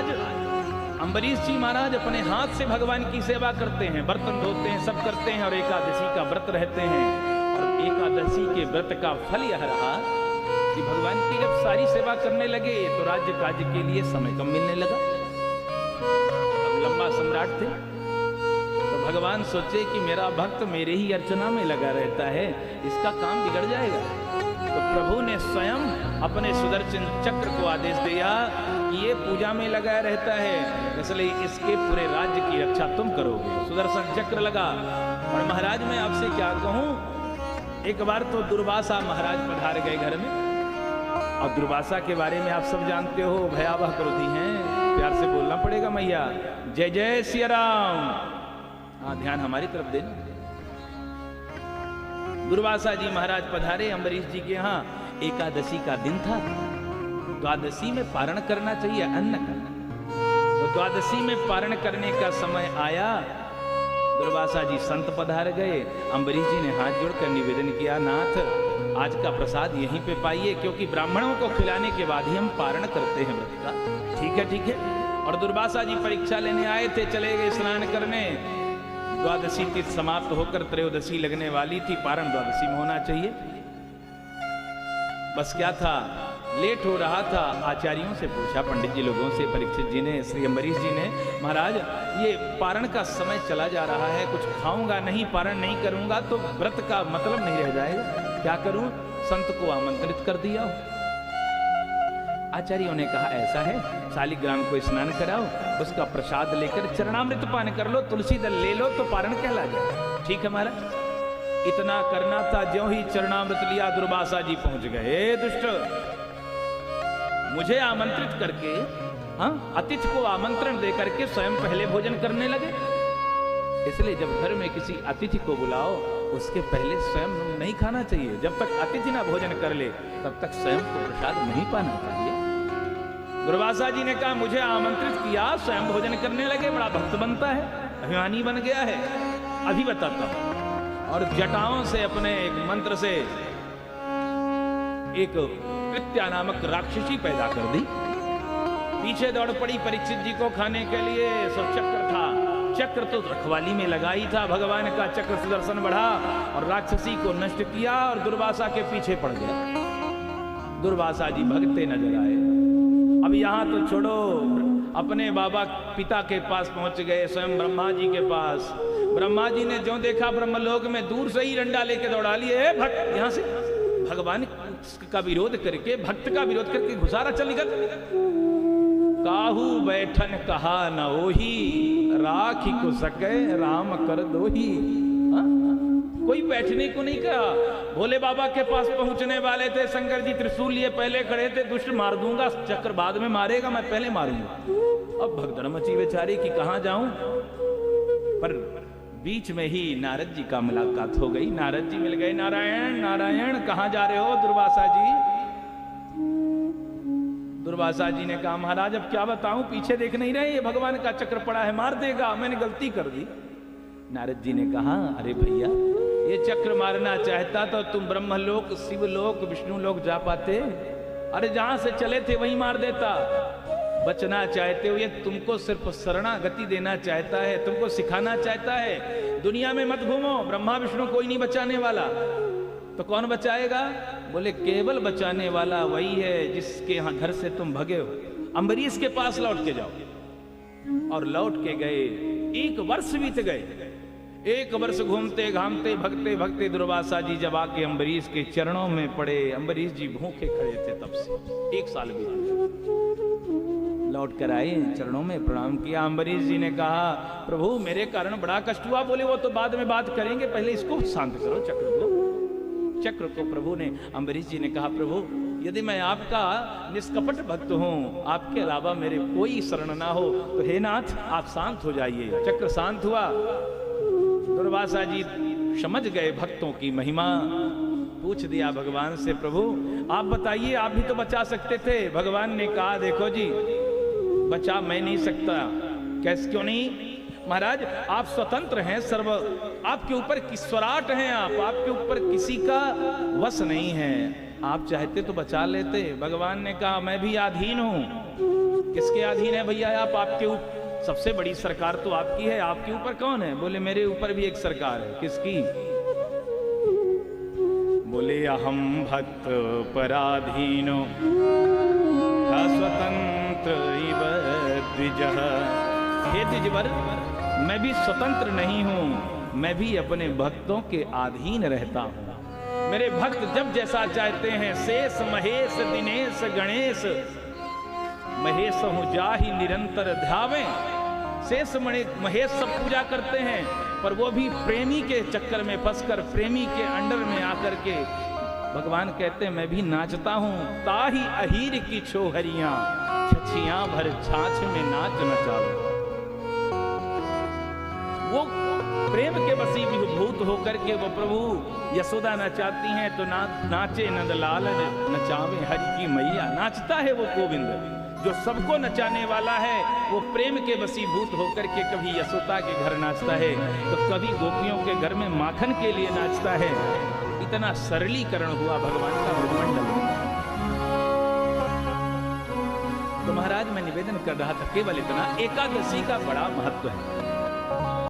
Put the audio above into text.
आज अम्बरीश जी महाराज अपने हाथ से भगवान की सेवा करते हैं, बर्तन धोते हैं, सब करते हैं और एकादशी का व्रत रहते हैं। और एकादशी के व्रत का फल यह रहा कि भगवान की जब सारी सेवा करने लगे तो राज्य काज के लिए समय कम मिलने लगा। अब लंबा सम्राट थे तो भगवान सोचे कि मेरा भक्त मेरे ही अर्चना में लगा रहता है, इसका काम बिगड़ जाएगा। तो प्रभु ने स्वयं अपने सुदर्शन चक्र को आदेश दिया कि ये पूजा में लगा रहता है, इसलिए इसके पूरे राज्य की रक्षा तुम करोगे। सुदर्शन चक्र लगा। और महाराज मैं आपसे क्या कहूं, एक बार तो दुर्वासा महाराज पधार गए घर में, और दुर्वासा के बारे में आप सब जानते हो, भयावह क्रोधी हैं। प्यार से बोलना पड़ेगा मैया, जय जय सिया राम। हाँ, ध्यान हमारी तरफ देना। दुर्वासा जी महाराज पधारे अम्बरीश जी के यहाँ। एकादशी का दिन था, द्वादशी में पारण करना चाहिए अन्न का। तो द्वादशी में पारण करने का समय आया, दुर्वासा जी संत पधार गए। अम्बरीश जी ने हाथ जोड़कर निवेदन किया, नाथ आज का प्रसाद यहीं पे पाइए, क्योंकि ब्राह्मणों को खिलाने के बाद ही हम पारण करते हैं व्रत का। ठीक है ठीक है। और दुर्वासा जी परीक्षा लेने आए थे, चले गए स्नान करने। द्वादशी तिथि समाप्त होकर त्रयोदशी लगने वाली थी, पारण द्वादशी में होना चाहिए। बस क्या था, लेट हो रहा था। आचार्यों से पूछा, पंडित जी लोगों से, परीक्षित जी ने, श्री अम्बरीश जी ने, महाराज ये पारण का समय चला जा रहा है, कुछ खाऊंगा नहीं, पारण नहीं करूंगा तो व्रत का मतलब नहीं रह जाएगा, क्या करूं? संत को आमंत्रित कर दिया। आचार्यों ने कहा ऐसा है, शालिग्राम को स्नान कराओ, उसका प्रसाद लेकर चरणामृत पान कर लो, तुलसी दल ले लो तो पारण कहला जाए। ठीक है महाराज। इतना करना था, ज्यों ही चरणामृत लिया दुर्वासा जी पहुंच गए। दुष्ट, मुझे आमंत्रित करके, हाँ, अतिथि को आमंत्रण दे करके स्वयं पहले भोजन करने लगे। इसलिए जब घर में किसी अतिथि को बुलाओ, उसके पहले स्वयं नहीं खाना चाहिए। जब तक अतिथि ना भोजन कर ले तब तक स्वयं को प्रसाद नहीं पाना चाहिए। दुर्वासा जी ने कहा मुझे आमंत्रित किया, स्वयं भोजन करने लगे, बड़ा भक्त बनता है, अभिमानी बन गया है। अभी बताता हूं। और जटाओं से अपने एक मंत्र से एक कृत्या नामक राक्षसी पैदा कर दी। पीछे दौड़ पड़ी परीक्षित जी को खाने के लिए। सो चक्र था, चक्र तो रखवाली में लगा ही था, भगवान का चक्र सुदर्शन बढ़ा और राक्षसी को नष्ट किया और दुर्वासा के पीछे पड़ गया। दुर्वासा जी भगते नजर आए। अब यहां तो छोड़ो, अपने बाबा पिता के पास पहुंच गए, स्वयं ब्रह्मा जी के पास। ब्रह्मा जी ने जो देखा ब्रह्मलोक में, दूर से ही डंडा लेके दौड़ा लिए, भक्त यहां से भगवान का विरोध करके, भक्त का विरोध करके घुसारा चल निकल। काहू बैठन कहा न ओही, राखी को सके राम कर दोही। कोई बैठने को नहीं कहा। भोले बाबा के पास पहुंचने वाले थे, शंकर जी त्रिशूल लिए पहले खड़े थे, दुष्ट मार दूंगा, चक्र बाद में मारेगा, मैं पहले मारूंगा। अब भगदड़ मची बेचारी कि कहां जाऊं। पर बीच में ही नारद जी का मुलाकात हो गई। नारद जी मिल गए। नारायण नारायण, कहां जा रहे हो दुर्वासा जी? दुर्वासा जी ने कहा महाराज अब क्या बताऊं, पीछे देख नहीं रहे, ये भगवान का चक्र पड़ा है, मार देगा, मैंने गलती कर दी। नारद जी ने कहा अरे भैया, ये चक्र मारना चाहता तो तुम ब्रह्मलोक, शिवलोक, विष्णुलोक जा पाते। अरे जहां से चले थे वहीं मार देता। बचना चाहते हो, ये तुमको सिर्फ शरणागति देना चाहता है, तुमको सिखाना चाहता है। दुनिया में मत घूमो, ब्रह्मा विष्णु कोई नहीं बचाने वाला। तो कौन बचाएगा? बोले केवल बचाने वाला वही है जिसके यहाँ घर से तुम भगे हो। अम्बरीश के पास लौट के जाओ। और लौट के गए। 1 वर्ष बीत गए। 1 वर्ष घूमते घामते भगते भगते दुर्वासा जी जब आके अम्बरीश के चरणों में पड़े, अम्बरीश जी भूखे खड़े थे तब से। 1 साल बीत गए। लौट कर आए, चरणों में प्रणाम किया। अम्बरीश जी ने कहा प्रभु मेरे कारण बड़ा कष्ट हुआ। बोले वो तो बाद में बात करेंगे, पहले इसको शांत करो, चक्र को। चक्र को प्रभु ने, अम्बरीश जी ने कहा प्रभु यदि मैं आपका निष्कपट भक्त हूं, आपके अलावा मेरे कोई शरण ना हो, तो हे नाथ आप शांत हो जाइए। चक्र शांत हुआ। दुर्वासा जी समझ गए भक्तों की महिमा। पूछ दिया भगवान से प्रभु आप बताइए, आप भी तो बचा सकते थे। भगवान ने कहा देखो जी, बचा मैं नहीं सकता। कैसे, क्यों नहीं? महाराज आप स्वतंत्र हैं, सर्व आपके ऊपर स्वराट हैं, आपके ऊपर किसी का वश नहीं है। आप चाहते तो बचा लेते। भगवान ने कहा मैं भी अधीन हूं। किसके अधीन है भैया आप? आपके ऊपर सबसे बड़ी सरकार तो आपकी है, आपके ऊपर कौन है? बोले मेरे ऊपर भी एक सरकार है। किसकी? बोले अहम भक्त पराधीनो स्वतंत्र इव द्विजः। हे द्विजवर, मैं भी स्वतंत्र नहीं हूं, मैं भी अपने भक्तों के अधीन रहता हूं। मेरे भक्त जब जैसा चाहते हैं, शेष महेश दिनेश गणेश महेश हूं जाहि निरंतर ध्यावें। शेष महेश सब पूजा करते हैं, पर वो भी प्रेमी के चक्कर में फंसकर, प्रेमी के अंडर में आकर के भगवान कहते हैं मैं भी नाचता हूं। ताही अहीर की छोहरियां छछियां भर छाछ में नाच नचाओ। वो प्रेम के वशीभूत होकर के वो प्रभु यशोदा नचाती हैं तो नाचे नंदलाल नचावे हरि की मैया। नाचता है वो गोविंद जो सबको नचाने वाला है। वो प्रेम के वशीभूत होकर के कभी यशोदा के घर नाचता है तो कभी गोपियों के घर में माखन के लिए नाचता है। इतना सरलीकरण हुआ भगवान का ब्रह्मांड। तो महाराज मैं निवेदन कर रहा था केवल इतना, एकादशी का बड़ा महत्व है।